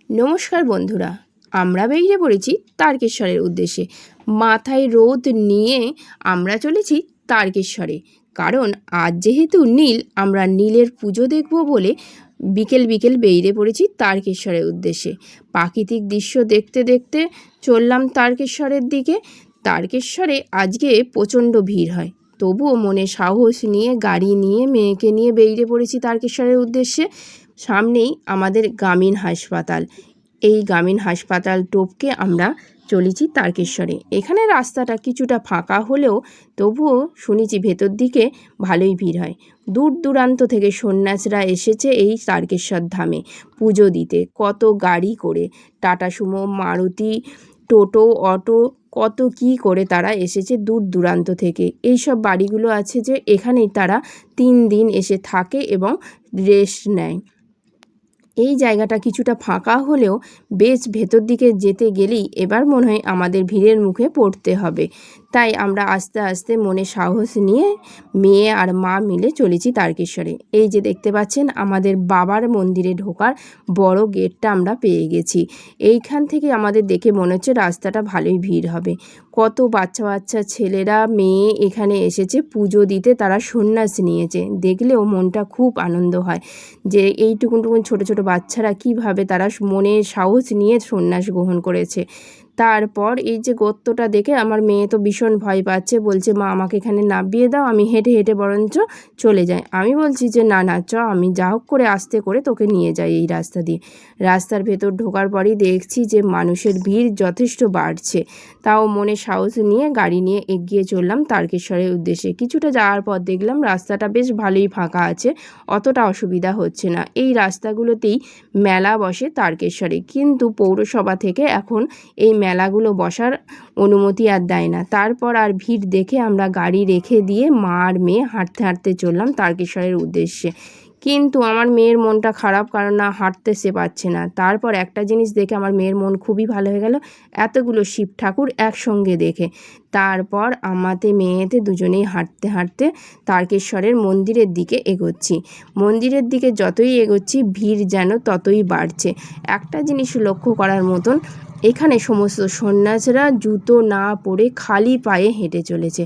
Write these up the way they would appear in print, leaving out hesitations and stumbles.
নমস্কার বন্ধুরা, আমরা বেরিয়ে পড়েছি তারকেশ্বরের উদ্দেশ্যে। মাথায় রোদ নিয়ে আমরা চলেছি তারকেশ্বরে, কারণ আজ যেহেতু নীল, আমরা নীলের পুজো দেখব বলে বিকেল বিকেল বেরিয়ে পড়েছি তারকেশ্বরের উদ্দেশ্যে। প্রাকৃতিক দৃশ্য দেখতে দেখতে চললাম তারকেশ্বরের দিকে। তারকেশ্বরে আজকে প্রচণ্ড ভিড় হয়, তবুও মনে সাহস নিয়ে গাড়ি নিয়ে মেয়েকে নিয়ে বেরিয়ে পড়েছি তারকেশ্বরের উদ্দেশ্যে। সামনেই আমাদের গ্রামীণ হাসপাতাল, এই গ্রামীণ হাসপাতাল টপকে আমরা চলেছি তারকেশ্বরে। এখানে রাস্তাটা কিছুটা ফাঁকা হলেও তবুও শুনেছি ভেতর দিকে ভালোই ভিড় হয়। দূর দূরান্ত থেকে সন্ন্যাসীরা এসেছে এই তারকেশ্বর ধামে পুজো দিতে। কত গাড়ি করে, টাটা সুমো, মারুতি, টোটো, অটো, কত কি করে তারা এসেছে দূর দূরান্ত থেকে। এই সব বাড়িগুলো আছে যে এখানেই তারা 3 দিন এসে থাকে এবং রেস্ট নেয়। এই জায়গাটা কিছুটা ফাঁকা হলেও বেশ ভেতর দিকে যেতে গেলেই এবার মনে হয় আমাদের ভিড়ের মুখে পড়তে হবে। তাই আমরা আস্তে আস্তে মনে সাহস নিয়ে মেয়ে আর মা মিলে চলেছি তারকেশ্বরে। এই যে দেখতে পাচ্ছেন আমাদের বাবার মন্দিরে ঢোকার বড় গেটটা আমরা পেয়ে গেছি। এইখান থেকে আমাদের দেখে মনে হচ্ছে রাস্তাটা ভালোই ভিড় হবে। কত বাচ্চা বাচ্চা ছেলেরা মেয়ে এখানে এসেছে পুজো দিতে, তারা সন্ন্যাস নিয়েছে। দেখলেও মনটা খুব আনন্দ হয় যে এইটুকুন ছোটো ছোটো বাচ্চারা কিভাবে তারা মনে সাহস নিয়ে সন্ন্যাস গ্রহণ করেছে। তারপর এই যে গর্তটা দেখে আমার মেয়ে তো ভীষণ ভয় পাচ্ছে, বলছে মা আমাকে এখানে নামিয়ে দাও, আমি হেঁটে হেঁটে বরঞ্চ চলে যাই। আমি বলছি যে না না চ, আমি যা হোক করে আস্তে করে তোকে নিয়ে যাই এই রাস্তা দিয়ে। রাস্তার ভেতর ঢোকার পরই দেখছি যে মানুষের ভিড় যথেষ্ট বাড়ছে। তাও মনে সাহস নিয়ে গাড়ি নিয়ে এগিয়ে চললাম তারকেশ্বরের উদ্দেশ্যে। কিছুটা যাওয়ার পর দেখলাম রাস্তাটা বেশ ভালোই ফাঁকা আছে, অতটা অসুবিধা হচ্ছে না। এই রাস্তাগুলোতেই মেলা বসে তারকেশ্বরে, কিন্তু পৌরসভা থেকে এখন এই মেলাগুলো বসার অনুমতি আর দেয় না। তারপর আর ভিড় দেখে আমরা গাড়ি রেখে দিয়ে মা আর মেয়ে হাঁটতে হাঁটতে চললাম তারকেশ্বরের উদ্দেশ্যে। কিন্তু আমার মেয়ের মনটা খারাপ, কারণ না হাঁটতে সে পারছে না। তারপর একটা জিনিস দেখে আমার মেয়ের মন খুবই ভালো হয়ে গেল, এতগুলো শিব ঠাকুর একসঙ্গে দেখে। তারপর আমাতে মেয়েতে দুজনেই হাঁটতে হাঁটতে তারকেশ্বরের মন্দিরের দিকে এগোচ্ছি। মন্দিরের দিকে যতই এগোচ্ছি ভিড় যেন ততই বাড়ছে। একটা জিনিস লক্ষ্য করার মতন, এখানে সমস্ত সন্ন্যাসীরা জুতো না পরে খালি পায়ে হেঁটে চলেছে।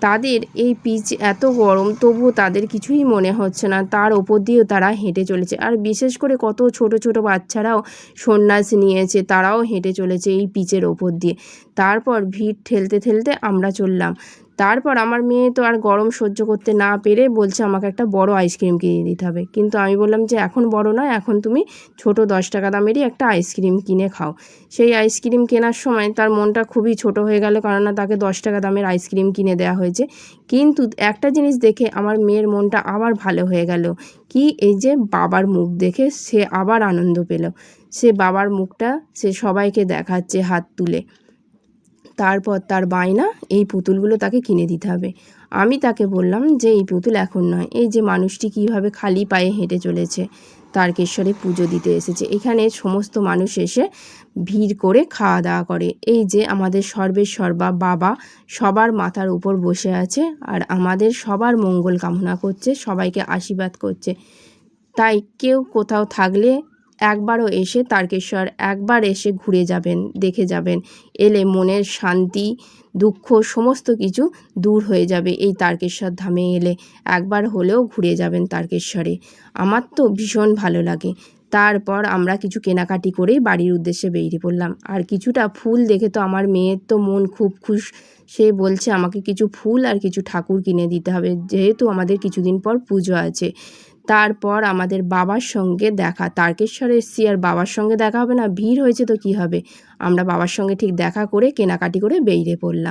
তাদের এই পিচ এত গরম, তবুও তাদের কিছুই মনে হচ্ছে না, তার ওপর দিয়েও তারা হেঁটে চলেছে। আর বিশেষ করে কত ছোট ছোট বাচ্চারাও সন্ন্যাস নিয়েছে, তারাও হেঁটে চলেছে এই পিচের ওপর দিয়ে। তারপর ভিড় ঠেলতে ঠেলতে আমরা চললাম। তারপর আমার মেয়ে তো আর গরম সহ্য করতে না পেরে বলছে আমাকে একটা বড় আইসক্রিম কিনে দিতে হবে। কিন্তু আমি বললাম যে এখন বড় নয়, এখন তুমি ছোট 10 টাকা দামেরই একটা আইসক্রিম কিনে খাও। সেই আইসক্রিম কেনার সময় তার মনটা খুবই ছোট হয়ে গেল, কারণ না তাকে 10 টাকা দামের আইসক্রিম কিনে দেওয়া হয়েছে। কিন্তু একটা জিনিস দেখে আমার মেয়ের মনটা আবার ভালো হয়ে গেল, কি এই যে বাবার মুখ দেখে সে আবার আনন্দ পেল। সে বাবার মুখটা সে সবাইকে দেখাচ্ছে হাত তুলে। তারপর তার বায়না এই পুতুলগুলো তাকে কিনে দিতে হবে। আমি তাকে বললাম যে এই পুতুল এখন নয়। এই যে মানুষটি কিভাবে খালি পায়ে হেঁটে চলেছে, তারকেশ্বরে পুজো দিতে এসেছে। এখানে সমস্ত মানুষ এসে ভিড় করে খাওয়া দাওয়া করে। এই যে আমাদের সর্বেসর্বা বাবা সবার মাথার উপর বসে আছে আর আমাদের সবার মঙ্গল কামনা করছে, সবাইকে আশীর্বাদ করছে। তাই কেউ কোথাও থাকলে একবারও এসে তারকেশ্বর একবার এসে ঘুরে যাবেন, দেখে যাবেন। এলে মনের শান্তি, দুঃখ সমস্ত কিছু দূর হয়ে যাবে। এই তারকেশ্বর ধামে এলে একবার হলেও ঘুরে যাবেন তারকেশ্বরে। আমার তো ভীষণ ভালো লাগে। তারপর আমরা কিছু কেনাকাটি করেই বাড়ির উদ্দেশ্যে বেরিয়ে পড়লাম। আর কিছুটা ফুল দেখে তো আমার মেয়ের তো মন খুব খুশ। সে বলছে আমাকে কিছু ফুল আর কিছু ঠাকুর কিনে দিতে হবে, যেহেতু আমাদের কিছুদিন পর পুজো আছে। তারপর আমাদের বাবার সঙ্গে দেখা, তারকেশ্বরে এসেছি আর বাবার সঙ্গে দেখা হবে না? ভিড় হয়েছে তো কী হবে। আমরা বাবার সঙ্গে ঠিক দেখা করে কেনাকাটি করে বেরিয়ে পড়লাম।